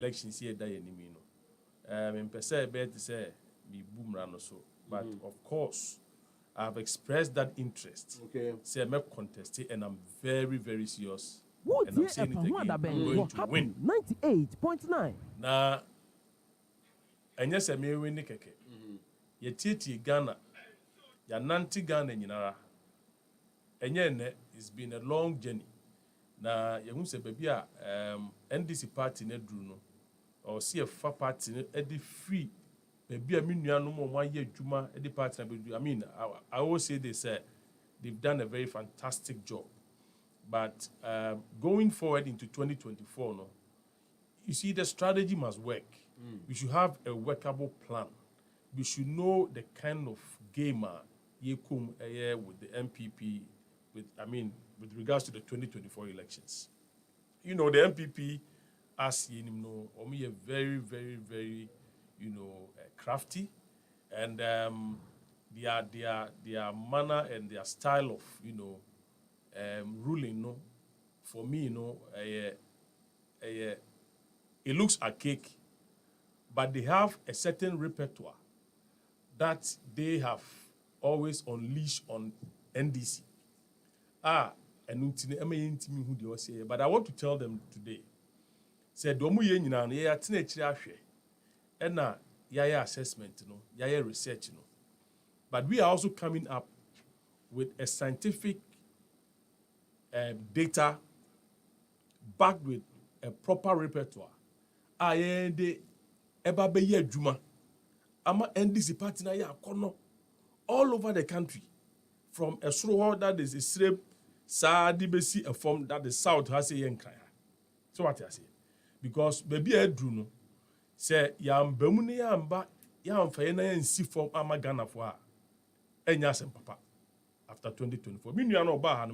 elections here die enemy no. In per se bet say be boomerang so. But of course, I've expressed that interest. Okay. Say I'm contesting and I'm very, very serious. And I'm saying it again. I'm going to win. 98.9. Now, and yes, I may win the keke. Yetiti Ghana, Yananti Ghana nyinara. And yet, it's been a long journey. Now, you say baby, NDC party ne druno, or CFA party ne free. Baby, I mean, you no more 1 year Juma at the party. I mean, I always say they've done a very fantastic job. But going forward into 2024, no, you see, the strategy must work. We should have a workable plan. We should know the kind of gamer you come with the NPP, with regards to the 2024 elections. You know, the NPP, as you know, are very, very, very, crafty, and their manner and their style of ruling, for me, it looks archaic, but they have a certain repertoire that they have always unleashed on NDC. But I want to tell them today, said and yaya assessment, yaya research, but we are also coming up with a scientific data backed with a proper repertoire. Ayende ebabeye juma ama NDC party na ya kono all over the country, from a slow that is a strip Saadibesi a form that the South has a yankaya. So what I say? Because baby Edruno say yam bemuni yamba yam fayena and see from Amagana for Enyasem Papa after 2024. Minuano Bahan,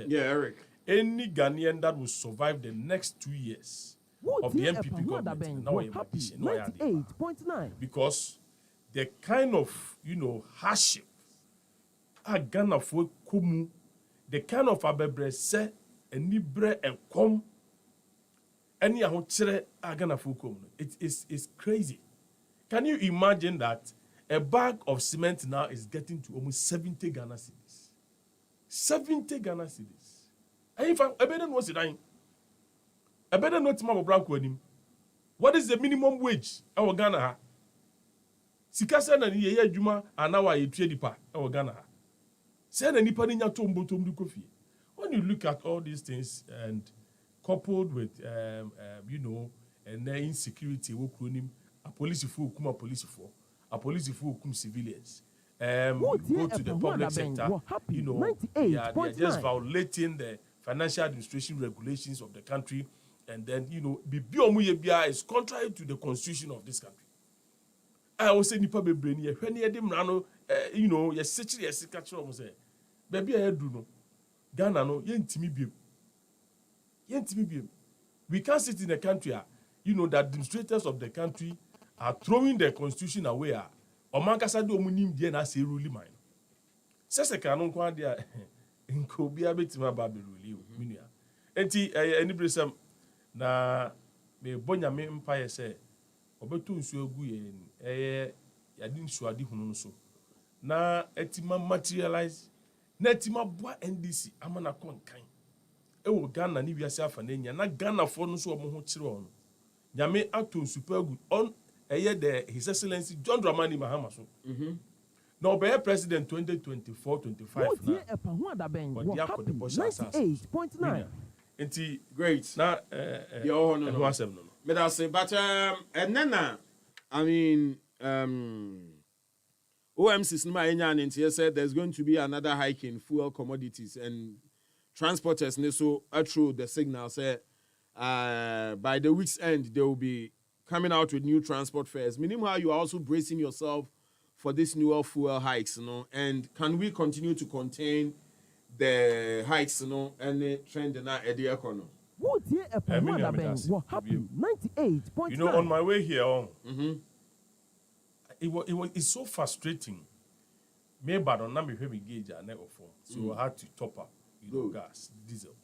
yeah, Eric. Any Ghanaian that will survive the next 2 years of the NPP government, now 98.9. Because the kind of hardship Ghana for kumu, the kind of abebre se enibre and come any ahotere Ghana for kumu. It's crazy. Can you imagine that a bag of cement now is getting to almost 70 Ghana cedis? 70 Ghana cedis. And if I better know it, I better know tomorrow black with him. What is the minimum wage our Ghana? Sikasa na ni ye juma anawa ye tue dipa our Ghana. Say na nipa ni nya tombo du kofi. When you look at all these things and coupled with and the insecurity we kronim, a police for kuma police for. A police who come civilians. Go to the public sector, they are just violating the financial administration regulations of the country, and then is contrary to the constitution of this country. I was saying, Nipa Bebreni, when you had you're such a catcher almost say, baby, I do no Ghana no, we can't sit in a country, the administrators of the country are throwing the constitution away. Omankasa do omunim die na say rule mine. Sese kan no kwa dia nko bia betima ba be rule o minua. Enti anibresam na me bonya me mpa say obetu nsu agu ye yade nsu ade hunu so. Na etima materialize na etima boa NDC amana konkan. Ewo Ghana ni wiase afa na nya na Ghana fo no so omo ho kire ono. Nyame ato super good on His Excellency John Dramani Mahama so. Now, be President 2024-25 now. But the 98.9. Enti great. Now, But I say, but and then I mean, OMC Snima said there's going to be another hike in fuel commodities, and transporters so through the signal say by the week's end they will be coming out with new transport fares. Meanwhile, you are also bracing yourself for this newer fuel hikes, and can we continue to contain the hikes, and the trend in the economy? On my way here, it's so frustrating. Maybe I don't know if we gauge a net of phone, so I had to top up, gas, diesel.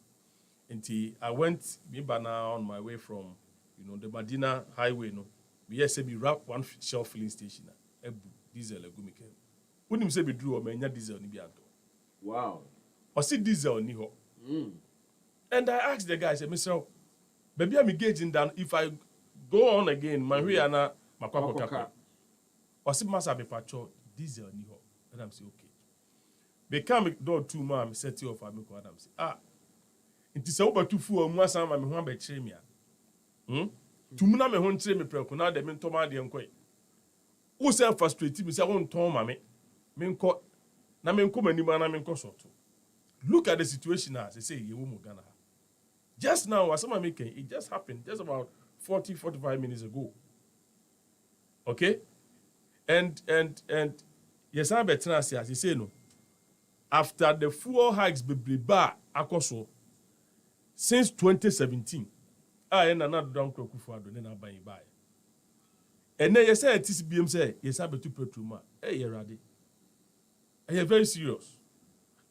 Until I went maybe now on my way from the Medina Highway, no, we say we wrap one Shell filling station, diesel, a gumike. Wouldn't say we drew a mania diesel in Bianto. Wow. Or see diesel ni ho. And I asked the guy, I said, Mr. Maybe I'm engaging down. If I go on again, my Rihanna, my Kwako, or see Master be patrol diesel ni ho. And I'm saying, okay. Become door 2 man, set you off. I'm say, it is over to fool and once I'm a one by Chemia. Tumuna me hon tre me preko na de me ntoma de nkoi. Wo se frustrate me say won ton ma me. Me nko na me nko mani ma na me nko soto. Look at the situation as they say ye wo mu Ghana. Just now as I'm making it just happened just about 45 minutes ago. Okay? And yes I better say as you say no. After the fuel hikes be ba akoso since 2017 and another down Kufu Ado na buy. And then you say it is BM say yes I betu petrol ma. Hey ready. Hey very serious.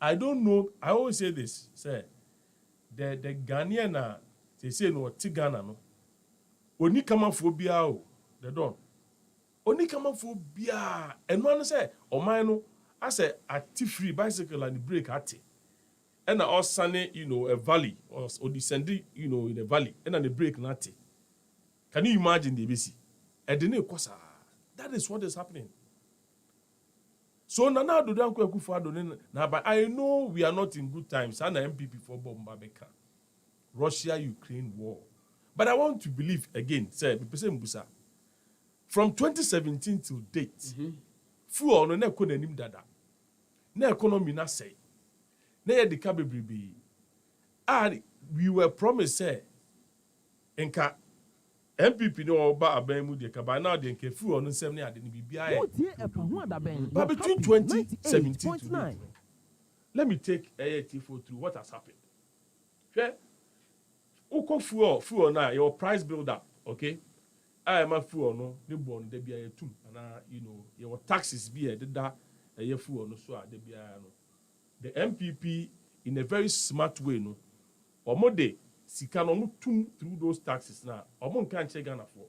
I don't know. I always say this. Say the Ghanaian they say no Tigana no. Oni kama phobia o. They don't. Oni kama phobia. And one say o man no I say at free bicycle and the brake at. And all sunny, a valley or descending, in a valley, and then the break natty. Can you imagine the BC? That is what is happening. So Nana do don't now, but I know we are not in good times. And NPP for Bombabeka, Russia-Ukraine war. But I want to believe again, say, from 2017 till date, fuel no economy dada, no economy na say. Na the kabebribi. And we were promised say enka NPP no oba abemu de ka by now the enka fu on 7 ade ni bibia e. But between 2017 to now, let me take AAT4 through what has happened. Okay? Uko fuel na your price build up, okay? I am a fuel no the bond de bia etum and your taxes be e da e fuel no so de bia no. The NPP, in a very smart way, no, omode sika no tum through those taxes now. Omon can't check Ghana for.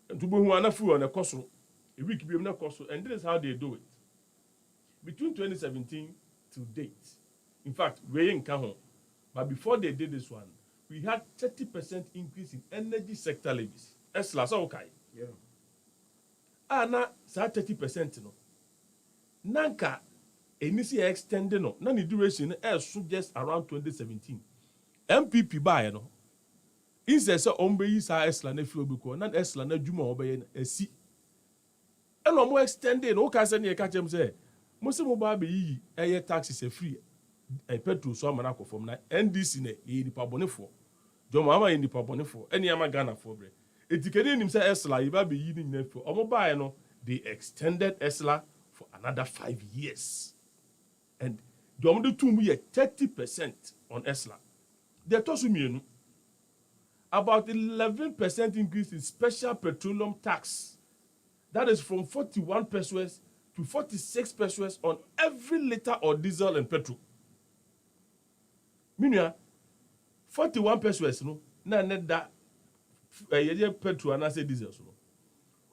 And to be who are on a cost, a week be na cost, and this is how they do it. Between 2017 to date, in fact, we in Kahon, but before they did this one, we had 30% increase in energy sector levies. Esla okay. Yeah. Now, 30% no. Nanka. NDC extended no. Now the duration is just around 2017. MPP buy no. Instead say ombe yi sa esla na fio biko na esla na dwuma obeye esi. E no mo extended no ka say na e ka chem say mo se mo ba be yi eye taxes e free e petrol so amana ko from na NDC na e nipa bonefo. Jomo ama e nipa bonefo. Eni ama Ghana for bre. Etikede nim say esla yi ba be yi ni nyafo. Omo buy no they extended esla for another 5 years. And the only 2 years, 30% on Esla. They told me about 11% increase in special petroleum tax. That is from 41 pesos to 46 pesos on every liter of diesel and petrol. Meaning, 41 pesos, no, na that petrol and I say diesel.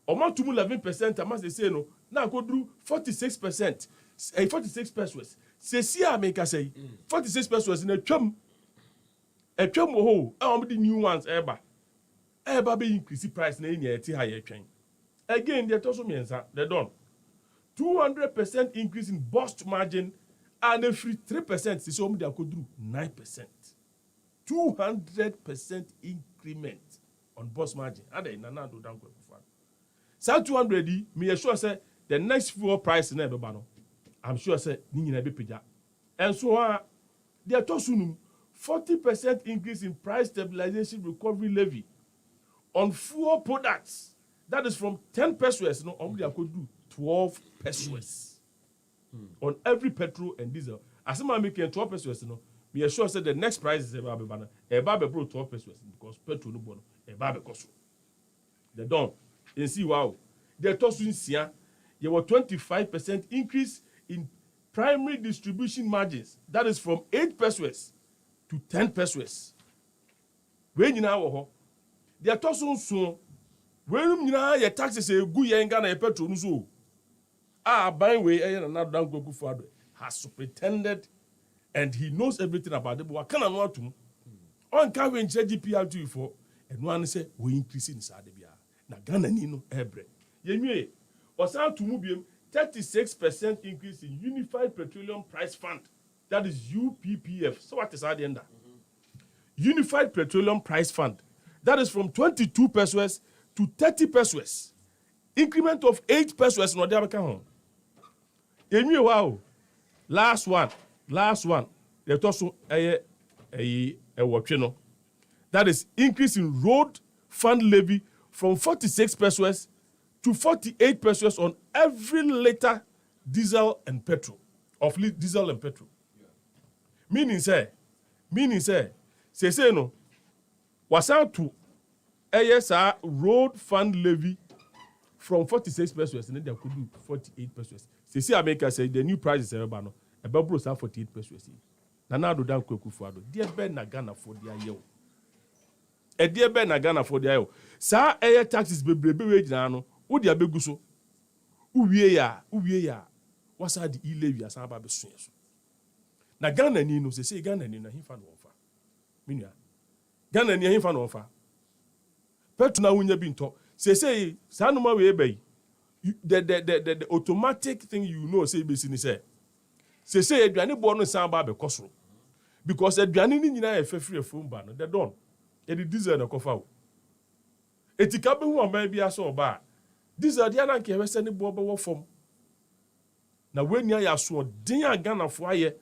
Amount to 11%, I must say no. Now go through 46%. 46 pesos. Se si a make say 46 pesos in a twam ho. The new ones eba be increase price na any eti higher twen. Again, they also means they done 200% increase in bust margin and a free 3%. Se so they could do 9%. 200% increment on bust margin. Ade nana do down go for. Sa 200 me sure say the next fuel price na be ba no. I'm sure say ni nyina be pija. And so they are tosunum 40% increase in price stabilization recovery levy on fuel products. That is from 10 pesos no only I could do 12 pesos on every petrol and diesel. As I'm making 12 pesos no, me sure say the next price is about banana. Eba bro 12 pesos because petrol no bono. Eba be cost. They don't. And see wow. They are tosun sia. There was 25% increase in primary distribution margins. That is from 8 pesos to 10 pesos. When you now they are tossing so when you know your taxes a good yen Ghana petrol so buying way another down go for has pretended and he knows everything about it, but what can I know to on carrying GPR2 for and one say we increase in Sadebia. Na Ghana Nino Ebre. Yenue was out to move 36% increase in Unified Petroleum Price Fund. That is UPPF. So what is at the end? Unified Petroleum Price Fund. That is from 22 pesos to 30 pesos. Increment of 8 pesos no dey abeka home. Yenue wow. Last one. Let also that is increase in road fund levy from 46 pesos to 48 pesos on every liter diesel and petrol. Diesel and petrol. Yeah. Meaning say no was out to ASR road fund levy from 46 pesos and then they could do 48 pesos. Say America say the new price is about 48 pesos. Nana do dan kweku fuado. Dear Ben na Ghana for their yo. E dear Ben na Ghana for their yo. Sa air taxes bebrebe wage na no. Wo dia begu so. Uwie ya. Wasa di ilewi asan ba be so yeso. Na Ghana ni no say Ghana ni na himfa no fa. Minua. Ghana ni himfa no fa. Petu na wunya bi nto. Say sa no ma we be. The automatic thing you know say be sin say. Say aduane bo no san ba be kosoro. Because aduane ni nyina e free from ba no they don e di diesel na kofa o etika be hu oman bia so ba diesel dia na nke we se ne bo be wo fom na weni ya so den Ghana fo aye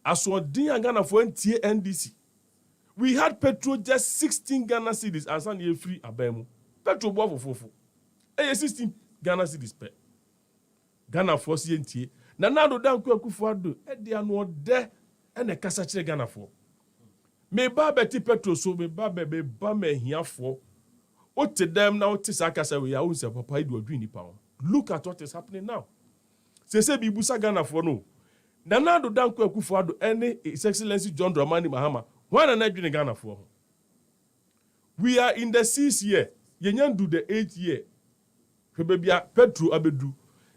aso den Ghana fo antie NDC. We had petrol just 16 Ghana cedis and san ye free abemu petrol bo fofofo 16 Ghana cedis pe Ghana fo si antie na do dan kwaku ado e dia no de ene kasa kire Ghana fo me ba beti petrol so me ba me hiafo o te dem na o te Saaka Salia ya o se papa idu odwi nipa o. Look at what is happening now. Se bi busa Ghana fo no na do dan kwaku ado ene His Excellency John Dramani Mahama wana na dwi Ghana fo ho. We are in the 6th year yenyan do the 8th year kwebia petrol abedu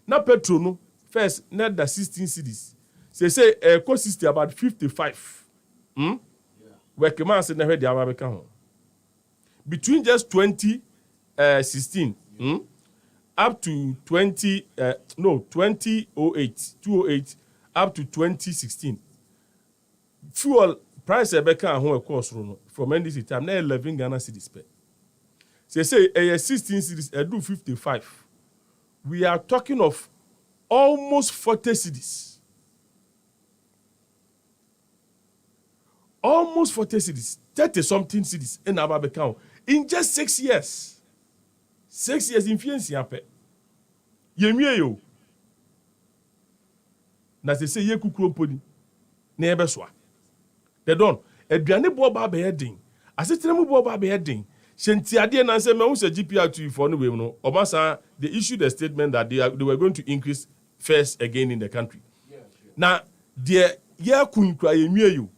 na petrol no first net the 16 cities. Say cost about 55. Where command say never the American home. Between just 2016 up to 2008 up to 2016. Fuel price Rebecca home cost from NDC time na 11 Ghana cedis per. Say 16 cities do 55. We are talking of almost 40 cedis. Almost 40 cedis, 30-something cedis in Ababekao in just 6 years. 6 years influence yape. Yemie yo. Na se ye kukuro poni. Na ebe soa. They don. Eduane bo ba be hedin. Asetere mu bo ba be hedin. Shenti ade na se me hu se GPR2 for no we no. Obasa they issued a statement that they were going to increase fares again in the country. Yeah, sure. Now the year kunkra yemie yo.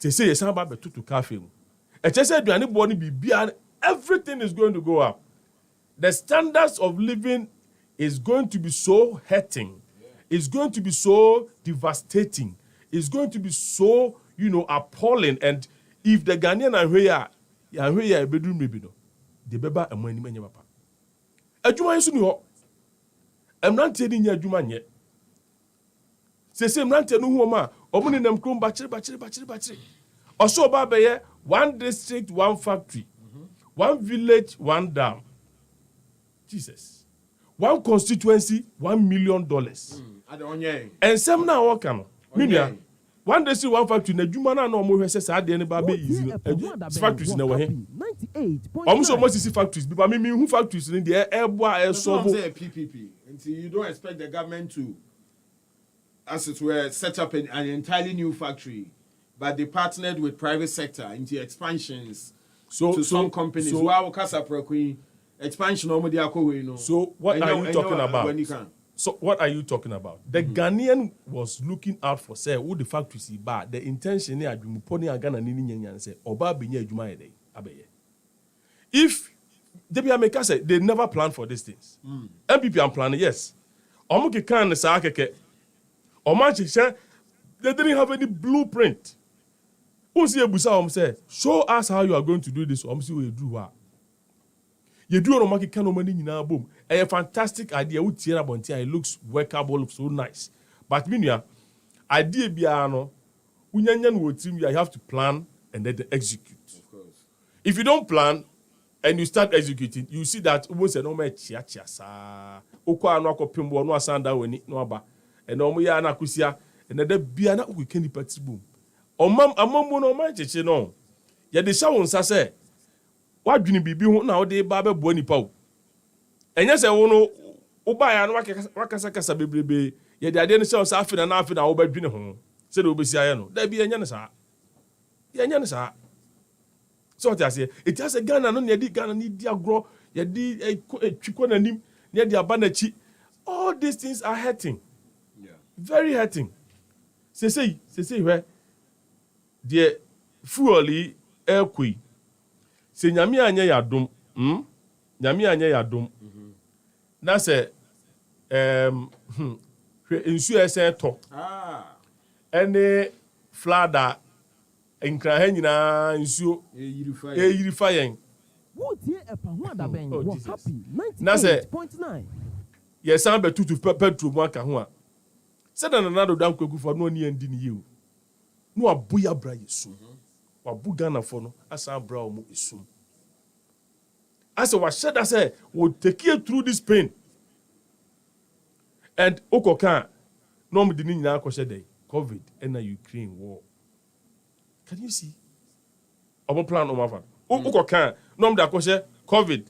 They say yes, I'm about to cafe. Everything is going to go up. The standards of living is going to be so hurting. It's going to be so devastating. It's going to be so, appalling. And if the Ghanaian are here, bedroom maybe no, the beba and money many papa. Ajuma is no. I'm not telling you Ajuma yet. Say I'm not telling you ma. Omuni nem krum bachiri. Also babeye 1 district, 1 factory. 1 village, 1 dam. Jesus. 1 constituency, $1 million. And some now what can Minia 1 district, 1 factory. Na juma na no mo hwese sa de ne ba be easy. Factories na we he. Almost see factories. But me who factories in the air so PPP. Until you don't expect the government to, as it were, set up an entirely new factory, but they partnered with private sector into expansions to some companies. Expansion. So what are you talking about? So what are you talking about? The Ghanaian was looking out for say who the factory see bar. The intention here adwumuponi agana nini nyanyan say oba benye adwuma yede abeye. If America say they never planned for these things. NPP am planning, yes. Omo ke kan ne saa keke. Omo chiche they didn't have any blueprint. Who see ebusa say show us how you are going to do this. Omo see we do what. You do on market can money in our boom. A fantastic idea with Tierra Bontia. It looks workable, so nice. But minya idea biano, unyanyan will team you have to plan and then execute. Of course. If you don't plan and you start executing, you see that almost a normal chia sa. Okwa no akopimbo no asanda weni no aba. And no ya na kusia and then bia na we can party boom. Amambo no man cheche no. Ya de sha won sa say wadwini bibi ho na ode ba be bo nipa o enye se wo no wo ba ya no wakasa kasa bebrebe ye de ade no se o sa afi na wo ba dwini ho se de obesi aye no da bi enye ne sa ye enye ne sa so what I say it has a Ghana no ne di Ghana ni di agro ye di twiko nanim ne di aba na chi all these things are hurting very hurting say where the fueli ekui se nyame anya ya dom nyame anya ya dom na se nsu esen to ene flada enkra ha nyina nsu yirifa yen wo tie epa ho adaben wo happy na se 98.9 yes am betutu petrol mu aka ho a se na do dan kwagu fo no ni andi ni yiu no abuya bra yesu wabu Ghana for no asa bra omo esum as we said that say we'll take you through this pain and okoka no me dini nyina akose dey COVID and the Ukraine war. Can you see our plan on my fan okoka no me da akose COVID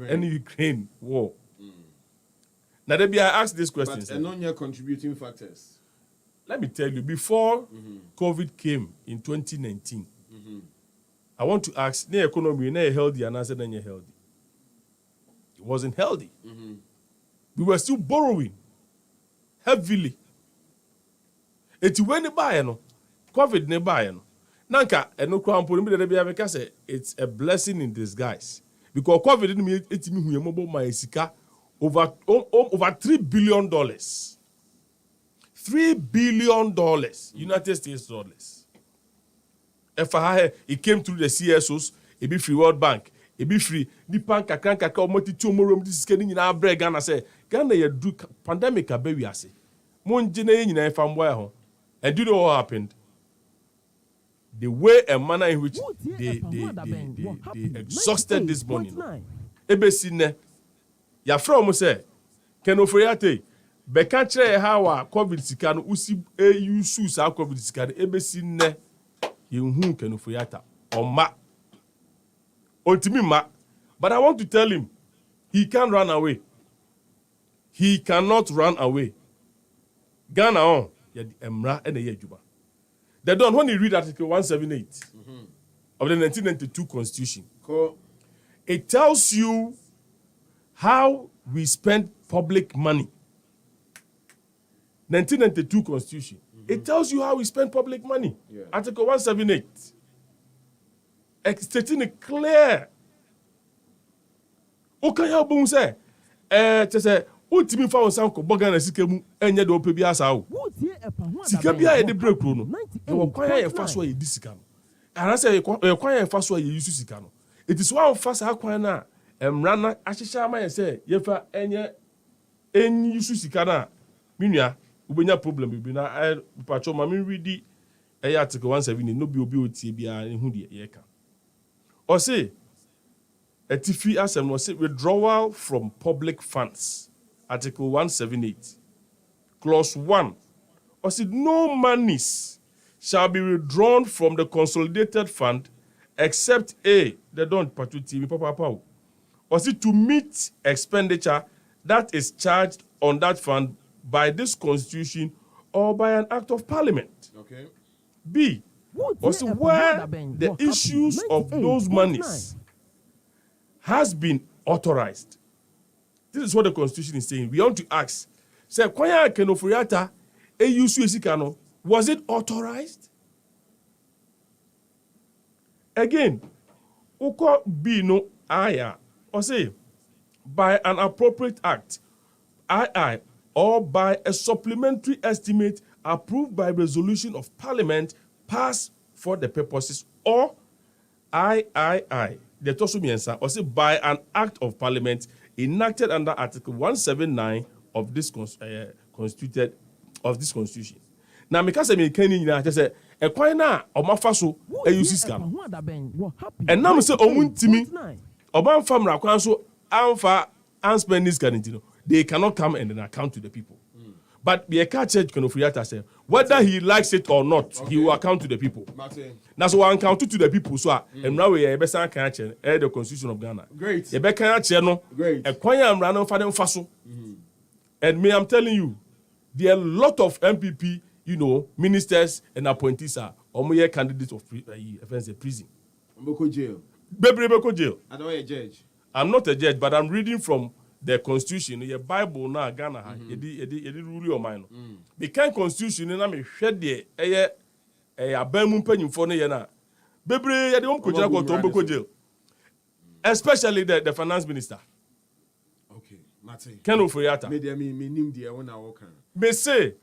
and Ukraine war. Now there be I ask this question, but non contributing factors. Let me tell you, before COVID came in 2019, I want to ask, the economy is healthy and I said you're healthy. It wasn't healthy. We were still borrowing heavily. It's when you buy, COVID ne buy. Nanka, and no crown it's a blessing in disguise. Because COVID didn't mean it me who my sika over $3 billion. $3 billion United States dollars. It came through the CSOs, it be free World Bank, it be free. Nipan kakran omoti tumorom this is getting in our bread. Ghana say Ghana you do pandemic abewi ase. Mon jine nyina famboy ho. And do you know what happened? The way and manner in which they exhausted this money. Ebesi ne ya from say Ken Oforiate beka kire how COVID sika no usi use sa COVID sika ebesi ne yehu Ken Oforiata oma ultimi ma. But I want to tell him he can't run away. He cannot run away. Ghana on ya di emra ene ye juba. They don't when you read Article 178 of the 1992 Constitution. Cool. It tells you how we spend public money. 1992 Constitution. It tells you how we spend public money. Yeah. Article 178. Stating it clear. Okay, how boom say? Say, ultimi fa onsanko boga na sikemu enye de ope bi asawo. Sika bia ye de break no. E wo kwan ye fa so ye di sika no. Ara say e kwan ye fa so ye yusu sika no. It is one fa sa kwan na emra na ahyehya ama ye say ye fa enye yusu sika na minua ubenya problem bi na pacho ma me read article 170 no bi obi otie bia ehu de ye ka. O say etifi asem no say withdrawal from public funds. Article 178, Clause 1. Or said, no monies shall be withdrawn from the consolidated fund except A, they don't patuti, or said to meet expenditure that is charged on that fund by this constitution or by an act of parliament. Okay. B, or said where the issues of those monies has been authorized. This is what the Constitution is saying. We want to ask, Say kwanya kenofuriata use esika no, was it authorized? Again, uko B no aya or say by an appropriate act, II, or by a supplementary estimate approved by resolution of Parliament passed for the purposes, or III, the Tosumiensa, or say by an act of Parliament enacted under Article 179 of this constitution. Now, because I mean, I just say a quina or mafaso a use scam. And now, say, Omuntimi, Oban Famra Council, Alpha, and spend this guarantee. They cannot come and then account to the people. But the church can offer say whether he likes it or not, he will account to the people. That's why I account to the people. So, and now we are best can the constitution of Ghana. Great. You can no. Great. A kwanya am for them faso. And me, I'm telling you, there are a lot of NPP, ministers and appointees are candidates of prison. Jail. Bebrebeko jail. I don't a judge. I'm not a judge, but I'm reading from the constitution, the Bible now Ghana ha. Yedi rule your mind. The kind constitution na me hwede eye abamu mpanyimfo no ye na. Bebre yedi om kojira ko tombeko jail. Especially the finance minister. Okay, Mate. Ken Oforiatta. Me nim dia wona wo kan. Me say,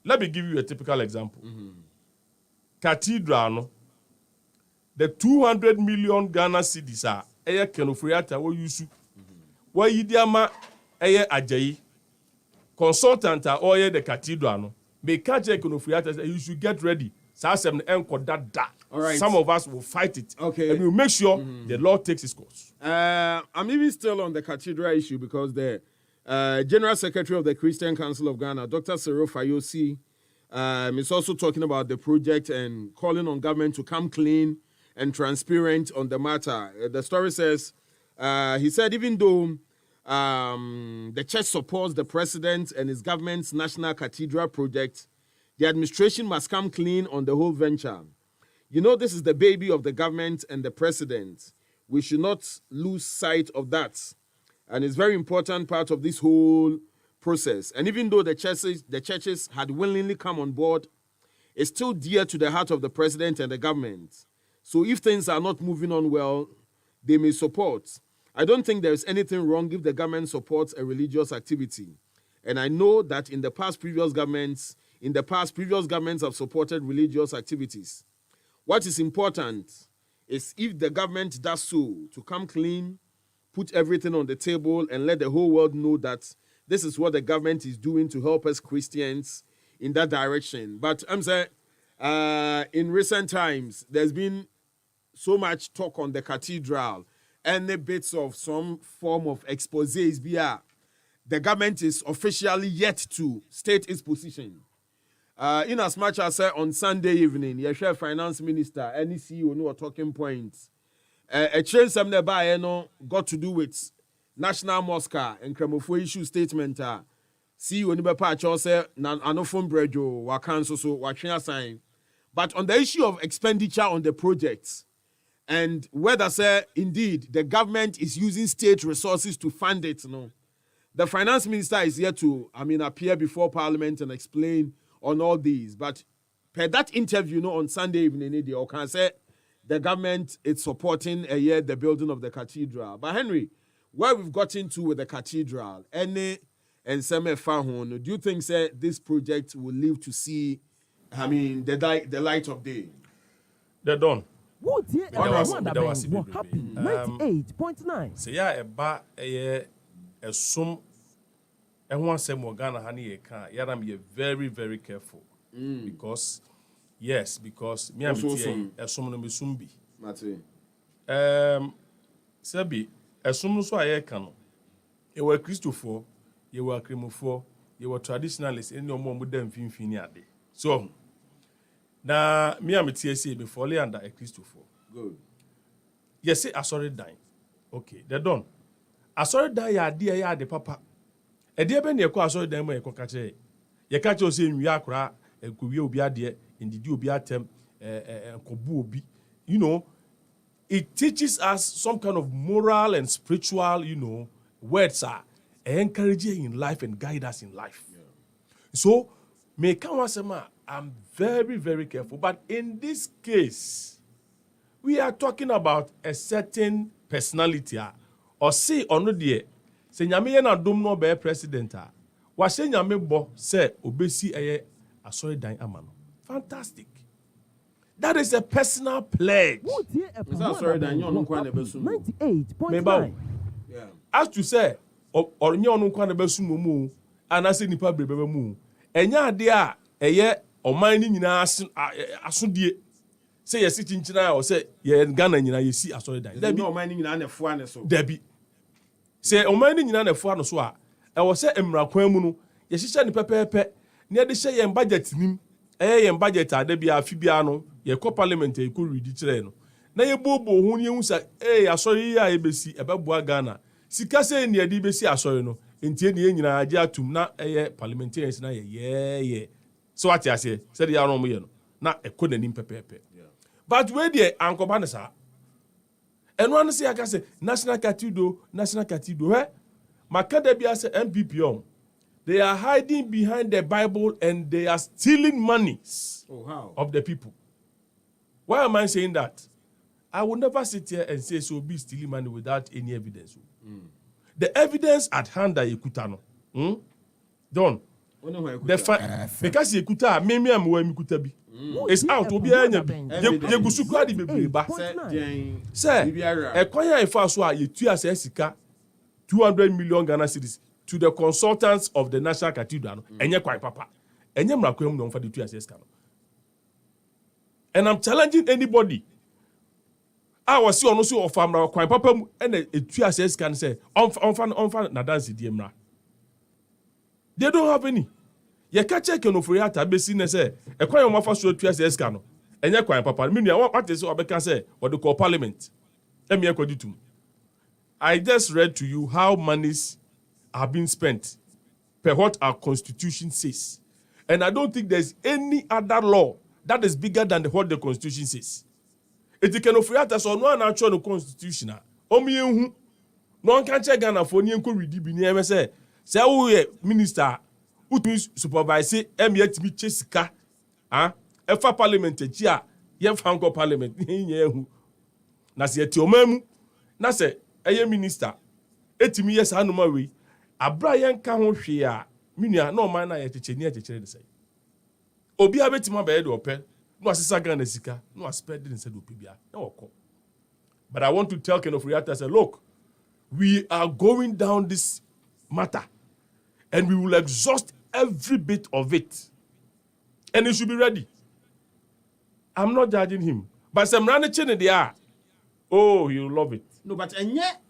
let me give you a typical example. Cathedral no, the 200 million Ghana cedis are eye Ken Oforiatta wo use. Why Yidiama eye Ajayi consultant or the cathedral no may catch a Oforiatta you should get ready. All right. Some of us will fight it. Okay. And we'll make sure the law takes its course. I'm even still on the cathedral issue because the General Secretary of the Christian Council of Ghana, Dr. Cyril Fayosi, is also talking about the project and calling on government to come clean and transparent on the matter. The story says, he said, even though the church supports the president and his government's national cathedral project, the administration must come clean on the whole venture. This is the baby of the government and the president. We should not lose sight of that. And it's a very important part of this whole process. And even though the churches had willingly come on board, it's still dear to the heart of the president and the government. So if things are not moving on well, they may support. I don't think there is anything wrong if the government supports a religious activity. And I know that in the past, previous governments have supported religious activities. What is important is if the government does so, to come clean, put everything on the table, and let the whole world know that this is what the government is doing to help us Christians in that direction. But I'm saying, in recent times, there's been so much talk on the cathedral, any bits of some form of exposés via the government is officially yet to state its position. In as much as on Sunday evening, your share finance minister, any CEO, no talking points. A change some nearby, got to do with National Mosque and Kremofo issue statement. CEO Niba Patch also Nanofon Brejo, Wakanso, so Wachina sign. But on the issue of expenditure on the projects, and whether, indeed, the government is using state resources to fund it, the finance minister is here to, appear before Parliament and explain on all these. But per that interview, on Sunday evening, or can say the government is supporting the building of the cathedral. But Henry, where we've got into with the cathedral, any and some do you think this project will live to see, the light of day? They're done. What year? 98.9. Say a ba a sum and one say Morgana honey can yaram very, very careful. Because me and a sum no sumbi. Sebi a sum so I can. You were Christopher, you were Cremofo, you were traditionalists in your mom with them finfiniade. So na me am TSA before lay under a Christopher. Good. Yes, say I sorry dying. Okay, they're done. I sorry die ya dear ya de papa. A dear ben ye kwa sorry them ye cocache. Ye catch us in Yakra, and could you be a dear, and did you be at them, kobu bi. It teaches us some kind of moral and spiritual, words are encourage you in life and guide us in life. Yeah. So, I'm very, very careful. But in this case, we are talking about a certain personality. Or say, or no dear, say, Nyame na dum no be president. Wa say Nyame bo say obesi a sorry dying amano. Fantastic. That is a personal pledge. Sorry, Dan, you don't quite never 98.9. Yeah. As to say, or you don't quite never soon, and I say Nipa Bebe Moo. And ya dear, a year or mining in us, Asundie. Say you're sitting in China or say you're in Ghana, you see a sorry dying. There be no mining in an F1 so. Debbie. Say, o mining in an F1 so. I was say, Emra Quemunu, yes, she said the pepe, near the say and budget him. And budget are there be a Fibiano, your co parliament, you could read it. Na ye bobo who you say, sorry, I ABC about Ghana. Sika say near DBC, I saw no. Inti the engine idea to na parliamentarians na yeah. So what I say, said the Aromo, na a couldn't in pepe. But where the Uncle Banasa? And one say I can say National Cathedral, eh? Macadabia say NPP on. They are hiding behind the Bible and they are stealing monies of the people. Why am I saying that? I will never sit here and say so be stealing money without any evidence. The evidence at hand that Yekutano. Done. Because Yekuta, maybe I'm where Mikutabi. It's out to be Yegusuka di Beba. Say, a choir if I saw you 200 million Ghana cedis to the consultants of the National Cathedral, and you're quite papa. And you're not going for the 2 years. And I'm challenging anybody. I was see also of family quite papa and a 2 years can say, on Nadansi Diemra. They don't have any. You catch a can of Riata Bessin say, a choir of us 2 years can. And you're quite papa. Meaning, what is what I can say, what they call parliament. Let me echo you. I just read to you how monies are being spent per what our constitution says. And I don't think there's any other law that is bigger than what the constitution says. It can offer us on one actual constitution. No one can check Ghana for any redeem in say we minister who supervise M8 me Chesika. Efa parliament chia ye fanko parliament. Na se tiomemu na se eye minister etimi yes anoma we abra yen ka ho hwe a menua na o man na ye checheni achechere de say obi abetima ba ye de opel no asesa Ghana sika no aspend in said opibia na woko. But I want to tell Ken of Riata say, look, we are going down this matter and we will exhaust every bit of it, and he should be ready. I'm not judging him, but some run in the air. Oh, you love it. No, but and yet,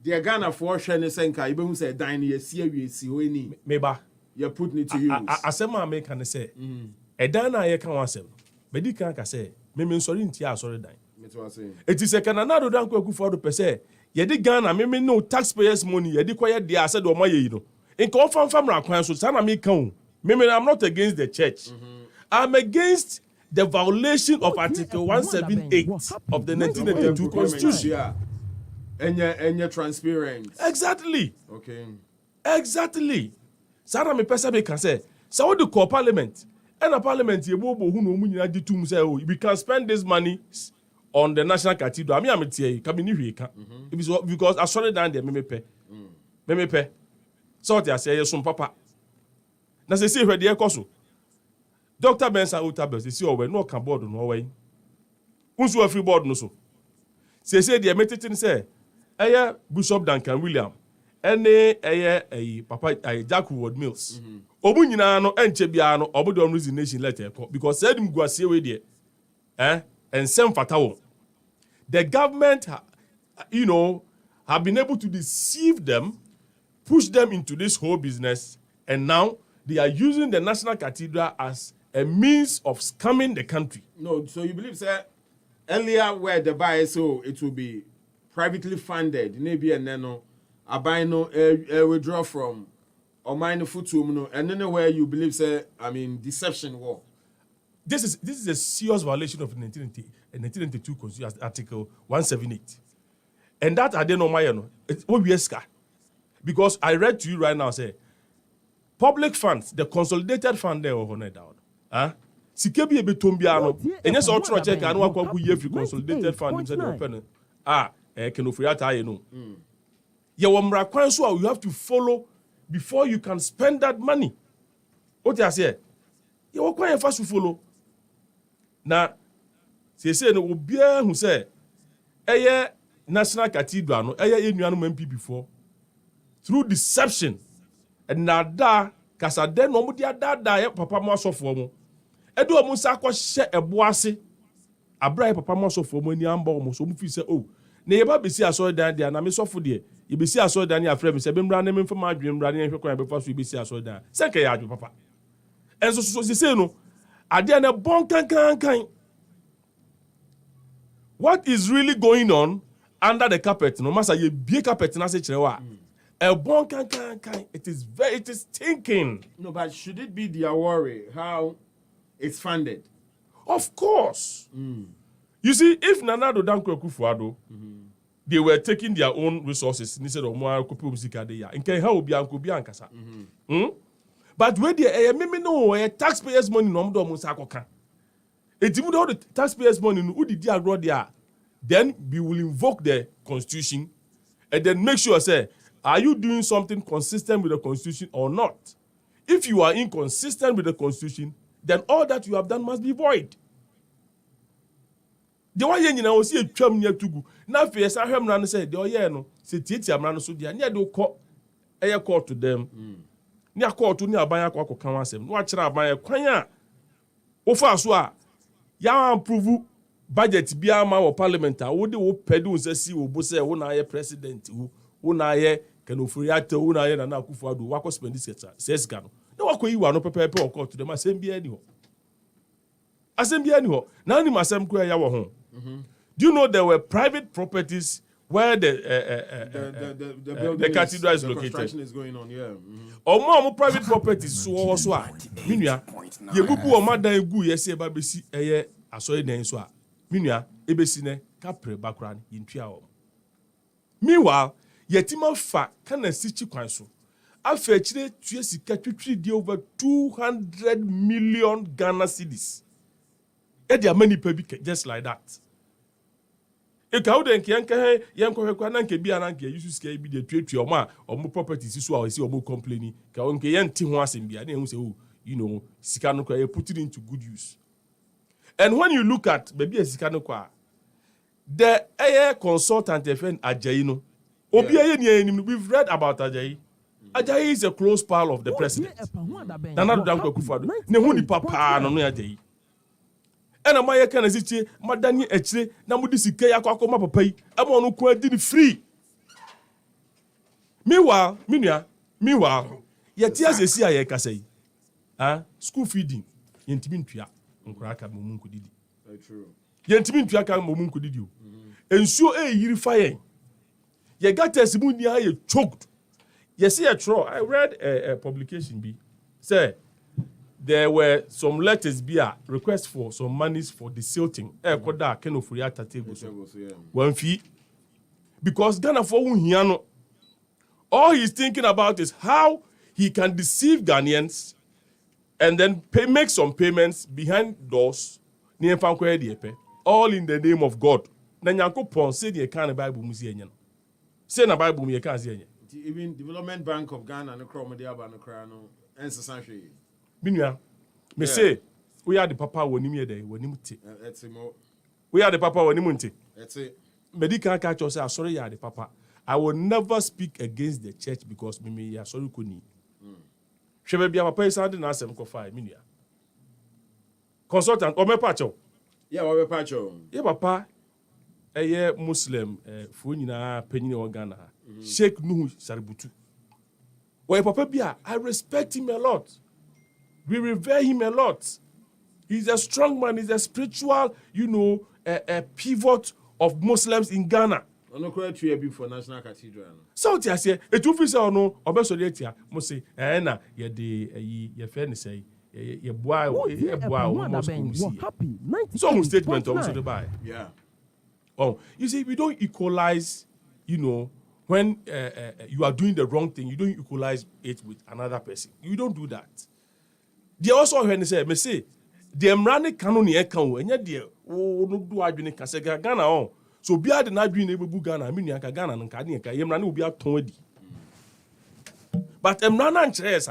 the Ghana for Shane Senka, you won't say dine ye see any. Maybe you're putting it to use. I say, my make can say, a dana ye can answer. But you can't say, Mimi sorry in tia sorry dine. It is a Canada don't go for the per se. Ye di Ghana, Mimi no taxpayers' money, ye di quiet the asset or my you. In confirm family council, Sana me count. Mimi, I'm not against the church. I'm against the violation of Article 178 of the 1982 Constitution. Yeah. And you're transparent. Exactly. Okay. Exactly. Sarah me pesa be can say, so what the call parliament? And a parliament ye bobo who no munya di tum say, oh, we can spend this money on the National Cathedral. I mean, I'm tell you, come in here. Because I saw it down there, me pay. So what I say, yes, some papa. Now say where the ekoso. Dr. Benson Utabel, they see over no can board no way. Unso free board no so. Say the meditating say, Bishop Duncan William, Papa Jack Ward Mills. Obu nyina no enche bia no obodo resignation letter because said him go see we there. And same fatawo. The government have been able to deceive them, push them into this whole business, and now they are using the National Cathedral as a means of scamming the country. No, so you believe, sir, earlier where the buy so it will be privately funded, maybe and then a buy no withdraw from or mine foot and then where you believe, sir, deception war. This is a serious violation of the 1992 Constitution, Article 178. And that I don't know my it's obvious. Because I read to you right now, say, public funds, the consolidated fund there, huh? Sikebi ebetombiano. And yes, ultra check and work up with every consolidated fund instead of open. Can offer you know. Yawamra kwanso you have to follow before you can spend that money. What you say? You are quite fast to follow. Now, say no obia who say, national cathedral no NPP before through deception and nada kasa den no mo dia da papa mo asofo mo edo mo sa akọ hye eboase abra papa mo asofo mo ni amba mo so mo fi say oh na ye ba besi aso dan dia na me sofo de ye besi aso dan ya frɛ me say be mra na me mfa ma adwen mra na hwe kwan be fa so besi aso dan say ka ya adwen papa enso so say no ade na bon kan what is really going on under the carpet no masa ye bie carpet na se kire wa a bon can it is thinking. No, but should it be their worry how it's funded? Of course. You see, if Nana Danko Kufuado, they were taking their own resources instead of more copy music de ya. Nke how be anko bi ankasa. But where the me no taxpayers money no do mo sa akoka. Etimu do the taxpayers money no udi di agro there. Then we will invoke the constitution and then make sure say are you doing something consistent with the constitution or not? If you are inconsistent with the constitution, then all that you have done must be void. The one yen na o see atwam nya tugu. Na fe sa hwem na no say the oye no se tietia mra no so dia ne de ko eye court to them. Ne court ni aban akọ kan asem. No a kira aban kwan a wo fa so a ya approve budget bia ma wo parliament a wo de wo pedu nsasi wo bo say wo na ye president wo na ye can ofuriate wo na ye na Akufo-Addo wako spend this says can no wako yi wa no pepepe o court to them asem bia ni ho na ni masem ko ya wo ho. Do you know there were private properties where the cathedral is located? Construction is going on, yeah. Omo private properties so a minua ye bubu o madan egu ye se ba besi eye asoye den so a minua ebesi ne kapre bakran yintua o. Meanwhile yetima fa kana sichi kwan so afa chire tue sika twitwiri di over 200 million Ghana cedis. There are many people just like that. E ka wo den kenke yen kohekwa na nke bia na nke yusu sika bi de twetwe omo properties so a si omo complaining ka nke yen ti ho asem bia na ehun say oh you know sika no kwa you put it into good use. And when you look at baby sika no kwa the air consultant FN Ajayi no obi aye ni enim we've read about Ajayi. Ajayi is a close pal of the president. Nana Danko Akufo-Addo ne hu ni papa no Ajayi. And a maya can assist Madani Eche, Namudisi Kayako papa, I'm on who did free. Meanwhile, yet yes, a CIA Casay. School feeding, Yentimin Pia, and Kraka Mumunku did. Very true. Yentimin Piaka Mumunku did you. And so a year fire. Ye got testimony, I choked. Yes, I read a publication be. Say, there were some letters a request for some monies for the silting. Koda Ken Ofuriata tables. One fee. Because Ghana for Hiano, all he's thinking about is how he can deceive Ghanaians and then make some payments behind doors. All in the name of God. Nanyanko Pon say the kind of Bible museum. Say na Bible me can say. Even Development Bank of Ghana no Kromodia ba no kra no ense sanhwe. Minua, me say, we are the papa wonim ye dey, wonim ti. Etimo. We are the papa wonim nti. That's it. Medical catch us say, sorry, you are the papa. I will never speak against the church because me ya sorry kuni. Shebe bia papa is sounding asem ko fa minua. Consultant, o me pacho. Yeah, we pacho. Yeah, papa. Eye Muslim, fu nyina penyin o Ghana. Sheikh Nuhu Saributu. Well, papa bia, I respect him a lot. We revere him a lot. He's a strong man. He's a spiritual, a pivot of Muslims in Ghana. No quite true for National Cathedral. So I say, it will say no, obesoletia, must say, na ye de ye fairness say, ye boy, almost happy. Some statement also to buy. Yeah. Oh, you see, we don't equalize, when when you are doing the wrong thing, you don't equalize it with another person. You don't do that. They also when they say, me say, the Emrani canon ye can, and yet dear, oh, no do I be in Casega Ghana on. So be I the not doing able Ghana, I mean, Yaka Ghana and Kadiaka, Yemrani will be out 20. But Emrana and Chess,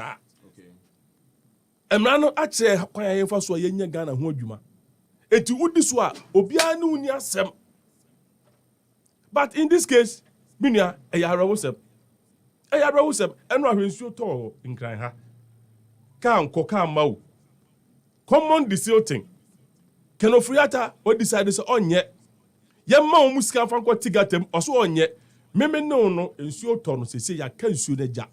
Emrano actually, quite for so yen Ghana, who you ma. Et you would this one, Obianu near Sem. But in this case, Minia, a Yarawosem, and Rahim so tall in crying her. Can coca mau. Common distilting. Kenofriata, what decided on yet. Yam mau musca from what tigatem, or so on yet. Meme no, and so ton, say, I can sue the jack.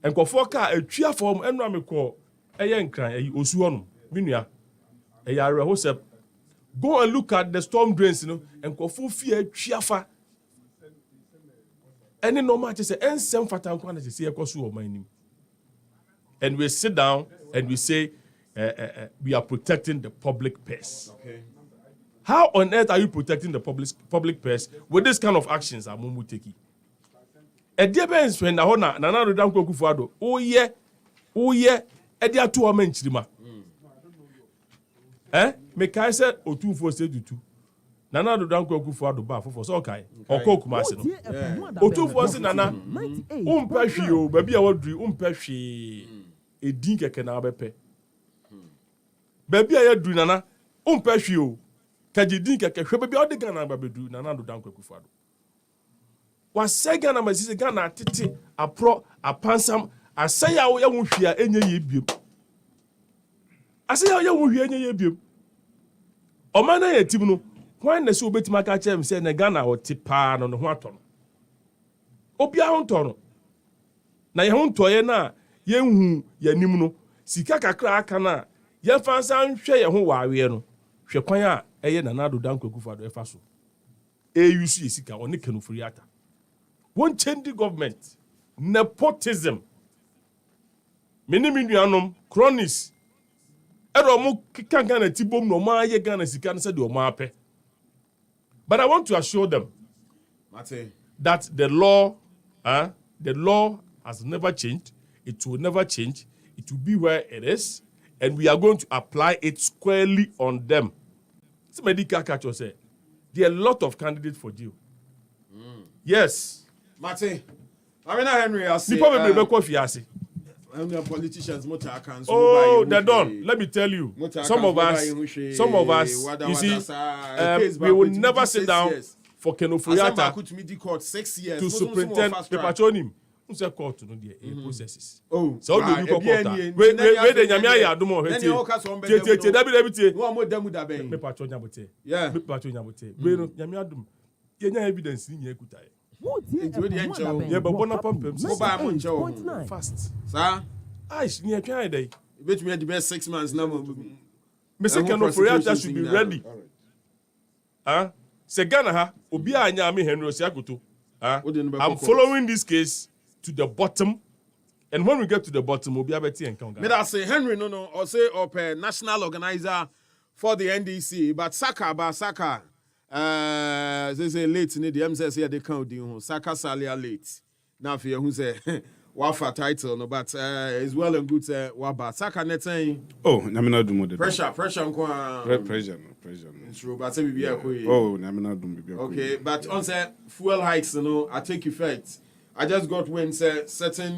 And Kofoka, a cheer form, and Ramico, a young cry, a Osuon, Minia, a Yarawosem. Go and look at the storm drains, and Kofu fear chiafa. Any no matter say, and some fatal quantity say a cosu of my name. And we sit down and we say, we are protecting the public purse. Okay. How on earth are you protecting the public purse with this kind of actions? Amumu teki. A dear Ben's friend, Nana Rudanko Kufado, oh yeah, a dear 2 men chima. Make I said, or 2 for say to 2. Nana Rudanko Kufado bar for Sokai, or Kokumasino. O 2 for Nana, Pescio, baby, I would do Pesci. A dinka can abepe. Baby, I do Nana, Pescio. Kaji dinka can baby all the Ghana baby do Nana Rudanko Kufado. Was say Ghana, my sister Ghana, Titi, a pro, a pansam, I say I won't hear any yebium. I say I won't hear any yebium. O mana ye timuno. When the so bit my catcher say na Ghana or tipan on the waton. Obia on tono. Na ye hon toye na ye hu ye nimuno. Sika kakra aka na ye fansa nhwe ye ho wawe no. Hwe kwan a eye na nado danko Akufo-Addo e fa so. AUC ye sika oni kenofuriata. Won change the government. Nepotism. Mini nuanom cronies. Ero mo kan Ghana tibom no ma ye Ghana sika no se de o ma pe. But I want to assure them that the law has never changed. It will never change. It will be where it is. And we are going to apply it squarely on them. Somebody catch us say, there are a lot of candidates for deal. Yes. Mate, I mean, Henry Osei. Politicians, oh, they're done. Let me tell you. Some of us, you see, we will never sit down for Kenofuriata 6 years to superintend the patronim. Who's a court to know the processes? Oh, so do you court? Wait, the Yamia Dumo. Me patron Yabote. Yeah, me patron Yabote. We no Yamia Dum. Yenya evidence in Yekutai. Yeah, but one up on fast. Sir, I near China day. Bet me the best 6 months now. Mr. Kenofuriata should be ready. Huh? Say Ghana ha, Obia Nyami Henry Osei Akoto. I'm following this case to the bottom. And when we get to the bottom, we'll be able to encounter. Me that say Henry no or say national organizer for the NDC, but Saaka. They say late in the MSS here they count the Saaka Salia late. Now for who say wafa title no, but it's well and good waba Saaka net saying oh na me na do mo de pressure pressure no it's true but say we be oh na me na do be okay but on say fuel hikes I take effect. I just got when say certain